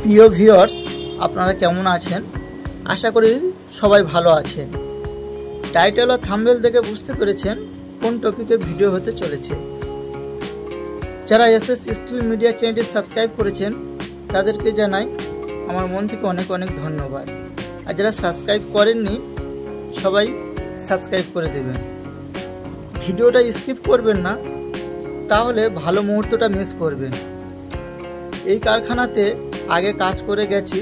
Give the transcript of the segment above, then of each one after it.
প্রিয় ভিউয়ার্স, আপনারা কেমন আছেন? আশা করি সবাই ভালো আছেন। টাইটেল ও থাম্বনেল দেখে বুঝতে পেরেছেন কোন টপিকে ভিডিও হতে চলেছে। যারা এসএস স্টিল মিডিয়া চ্যানেলটি সাবস্ক্রাইব করেছেন তাদেরকে জানাই আমার মন থেকে অনেক অনেক ধন্যবাদ। আর যারা সাবস্ক্রাইব করেননি সবাই সাবস্ক্রাইব করে দেবেন। ভিডিওটা স্কিপ করবেন না, তাহলে ভালো মুহূর্তটা মিস করবেন। এই কারখানাতে আগে কাজ করে গেছি,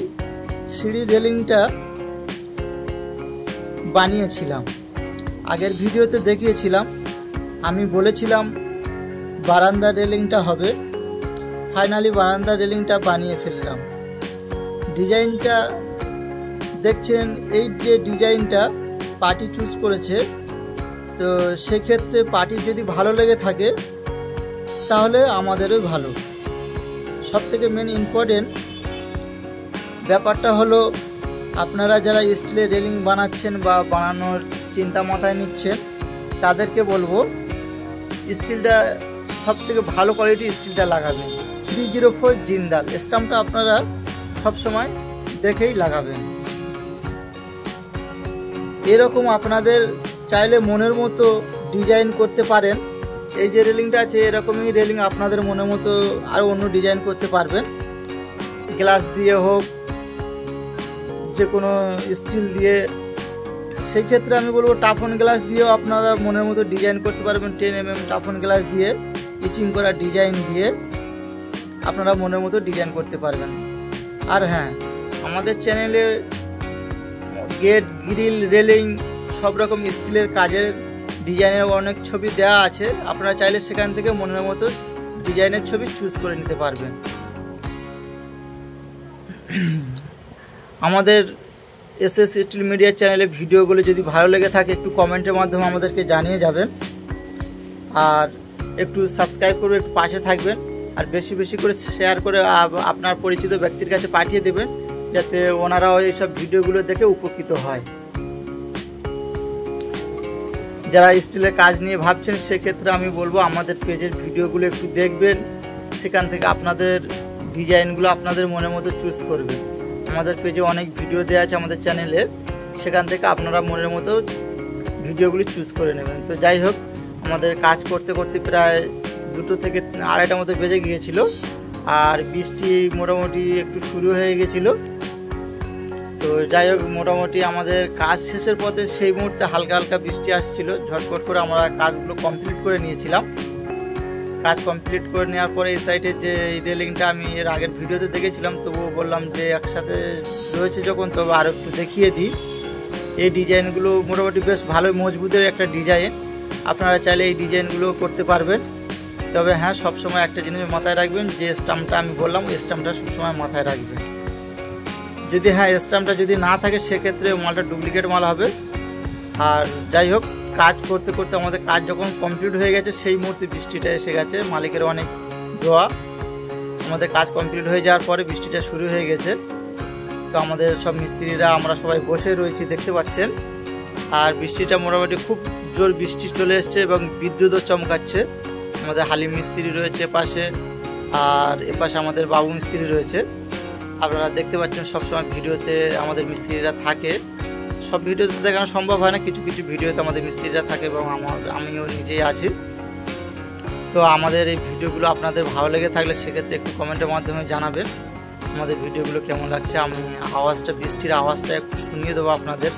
সিঁড়ি রেলিংটা বানিয়েছিলাম। আগের ভিডিওতে দেখিয়েছিলাম, আমি বলেছিলাম বারান্দার রেলিংটা হবে। ফাইনালি বারান্দার রেলিংটা বানিয়ে ফেললাম। ডিজাইনটা দেখছেন, এই যে ডিজাইনটা পার্টি চুজ করেছে, তো সেক্ষেত্রে পার্টি যদি ভালো লেগে থাকে তাহলে আমাদেরও ভালো। সবথেকে মেন ইম্পর্টেন্ট ব্যাপারটা হলো, আপনারা যারা স্টিলের রেলিং বানাচ্ছেন বা বানানোর চিন্তা মাথায় নিচ্ছেন তাদেরকে বলবো স্টিলটা সবথেকে ভালো কোয়ালিটির স্টিলটা লাগাবেন। 304 জিন্দাল স্টাম্পটা আপনারা সবসময় দেখেই লাগাবেন। এরকম আপনাদের চাইলে মনের মতো ডিজাইন করতে পারেন। এই যে রেলিংটা আছে এরকমই রেলিং আপনাদের মনের মতো আরও অন্য ডিজাইন করতে পারবেন। গ্লাস দিয়ে হোক, যে কোনো স্টিল দিয়ে। সেই ক্ষেত্রে আমি বলবো টাফন গ্লাস দিয়েও আপনারা মনের মতো ডিজাইন করতে পারবেন। 10 mm টাফন গ্লাস দিয়ে ইচিং করা ডিজাইন দিয়ে আপনারা মনের মতো ডিজাইন করতে পারবেন। আর হ্যাঁ, আমাদের চ্যানেলে গেট, গ্রিল, রেলিং সব রকম স্টিলের কাজের ডিজাইনের অনেক ছবি দেওয়া আছে। আপনারা চাইলে সেখান থেকে মনের মতো ডিজাইনের ছবি চুজ করে নিতে পারবেন। আমাদের এসএস স্টিল মিডিয়া চ্যানেলে ভিডিওগুলো যদি ভালো লেগে থাকে একটু কমেন্টের মাধ্যমে আমাদেরকে জানিয়ে যাবেন। আর একটু সাবস্ক্রাইব করবে, একটু পাশে থাকবেন। আর বেশি বেশি করে শেয়ার করে আপনার পরিচিত ব্যক্তির কাছে পাঠিয়ে দেবেন, যাতে ওনারাও এইসব ভিডিওগুলো দেখে উপকৃত হয়। যারা স্টিলের কাজ নিয়ে ভাবছেন সেক্ষেত্রে আমি বলবো আমাদের পেজের ভিডিওগুলো একটু দেখবেন। সেখান থেকে আপনাদের ডিজাইনগুলো আপনাদের মনের মতো চুজ করবেন। আমাদের পেজে অনেক ভিডিও দেওয়া আছে আমাদের চ্যানেলে, সেখান থেকে আপনারা মনের মতো ভিডিওগুলি চুজ করে নেবেন। তো যাই হোক, আমাদের কাজ করতে করতে প্রায় 2 থেকে 2:30 মতো বেজে গিয়েছিল। আর বৃষ্টি মোটামুটি একটু শুরু হয়ে গেছিলো। তো যাই হোক, মোটামুটি আমাদের কাজ শেষের পথে সেই মুহূর্তে হালকা হালকা বৃষ্টি আসছিল। ঝটপট করে আমরা কাজগুলো কমপ্লিট করে নিয়েছিলাম। কাজ কমপ্লিট করে নেওয়ার পরে এই সাইডে যে রেলিংটা আমি এর আগের ভিডিওতে দেখেছিলাম, তবুও বললাম যে একসাথে রয়েছে যখন তবে আরও একটু দেখিয়ে দিই। এই ডিজাইনগুলো মোটামুটি বেশ ভালো মজবুতের একটা ডিজাইন। আপনারা চাইলে এই ডিজাইনগুলো করতে পারবেন। তবে হ্যাঁ, সবসময় একটা জিনিস মাথায় রাখবেন, যে স্টাম্পটা আমি বললাম ওই স্টাম্পটা সবসময় মাথায় রাখবেন। যদি হ্যাঁ স্টাম্পটা যদি না থাকে সেক্ষেত্রে মালটা ডুপ্লিকেট মাল হবে। আর যাই হোক, কাজ করতে করতে আমাদের কাজ যখন কমপ্লিট হয়ে গেছে সেই মুহূর্তে বৃষ্টিটা এসে গেছে। মালিকের অনেক দোয়া, আমাদের কাজ কমপ্লিট হয়ে যাওয়ার পরে বৃষ্টিটা শুরু হয়ে গেছে। তো আমাদের সব মিস্ত্রিরা আমরা সবাই বসে রয়েছি, দেখতে পাচ্ছেন। আর বৃষ্টিটা মোটামুটি খুব জোর বৃষ্টি চলে এসছে এবং বিদ্যুৎও চমকাচ্ছে। আমাদের হালিম মিস্ত্রি রয়েছে পাশে, আর এপাশে আমাদের বাবু মিস্ত্রি রয়েছে। আপনারা দেখতে পাচ্ছেন সবসময় ভিডিওতে আমাদের মিস্ত্রিরা থাকে। সব ভিডিওতে দেখানো সম্ভব হয় না, কিছু কিছু ভিডিওতে আমাদের মিস্ত্রিরা থাকে এবং আমিও নিজেই আছি। তো আমাদের এই ভিডিওগুলো আপনাদের ভালো লেগে থাকলে সেক্ষেত্রে একটু কমেন্টের মাধ্যমে জানাবেন আমাদের ভিডিওগুলো কেমন লাগছে। আমি আওয়াজটা, বৃষ্টির আওয়াজটা একটু শুনিয়ে দেবো আপনাদের।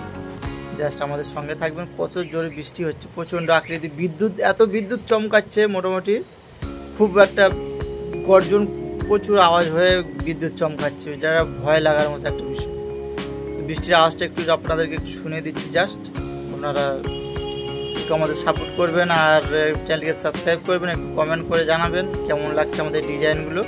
জাস্ট আমাদের সঙ্গে থাকবেন। কত জোরে বৃষ্টি হচ্ছে, প্রচণ্ড আকৃতি বিদ্যুৎ, এত বিদ্যুৎ চমকাচ্ছে, মোটামুটি খুব একটা গর্জন, প্রচুর আওয়াজ হয়ে বিদ্যুৎ চমকাচ্ছে, যারা ভয় লাগার মতো একটা বিষয়। বৃষ্টির আওয়াজটা একটু আপনাদেরকে একটু শুনিয়ে দিচ্ছি। জাস্ট আপনারা একটু আমাদের সাপোর্ট করবেন আর চ্যানেলটিকে সাবস্ক্রাইব করবেন, একটু কমেন্ট করে জানাবেন কেমন লাগছে আমাদের ডিজাইনগুলো।